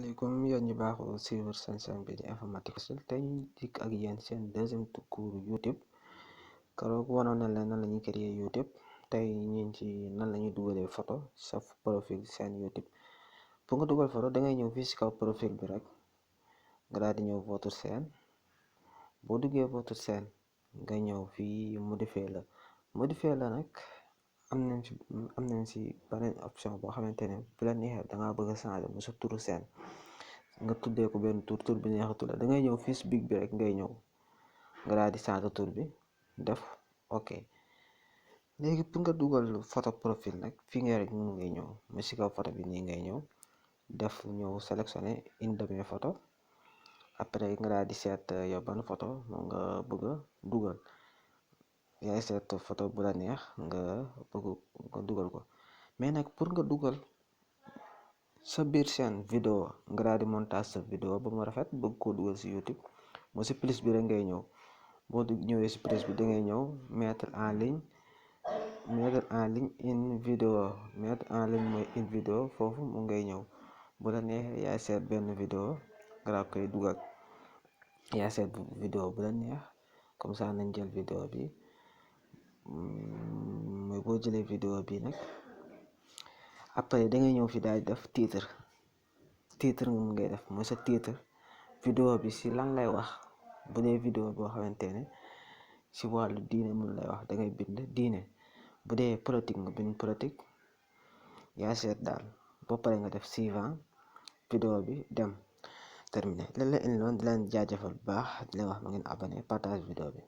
asalaamaaleykum yéen ñi baaxoo suivre seen chaîne bi di informatique facile tey ñu dikk ak yéen seen deuxième cours YouTube. keroog wanoon na leen nan la ñuy créer YouTube. tey ñu ci nan la ñuy dugalee photo sa profil seen YouTube. pour nga dugal photo da ngay ñëw fii si kaw profil bi rek nga daal di ñëw votre chaîne. boo duggee votre chaîne nga ñëw fii modifier la nag am nañ si beneen option boo xamante ne bu la neexee da ngaa bëgg a changer mu sa turu chaîne nga tuddee ko benn tur bi neexatu la da ngay ñëw fii si big bi rek ngay ñëw nga daal di changer tur bi def ok. léegi pour nga dugal photo profil nag fii nga rek mun ngay ñëw mu si kaw photo bi nii ngay ñëw def ñëw sélectionner une de mes photos après nga daal di seet yow ban photo moom nga bëgg a dugal. yaay seet photo bu la neex nga bëgg nga dugal ko mais nag pour nga dugal sa biir chaîne vidéo nga daal di montage sa vidéo ba mu rafet bëgg koo dugal si YouTube moo si plus bi rek ngay ñëw boo ñëwee si plus bi da ngay ñëw mettre en ligne une vidéo foofu mu ngay ñëw bu la neexee yaay seet benn vidéo nga daal koy dugal yaay seet vidéo bu la neex comme ça nañ jël vidéo bi. mooy boo jëlee vidéo bi nag après da ngay ñëw fi daal di def titre nga ngay def mooy sa titre vidéo bi si lan lay wax. bu dee vidéo boo xamante ne si wàllu diine mun lay wax da ngay bind diine. bu dee politique nga bind politique yaa seet daal boo paree nga def suivant vidéo bi dem terminé. lan la indi loon di leen jaajëfal bu baax di leen wax ma ngeen abonné partage vidéo bi.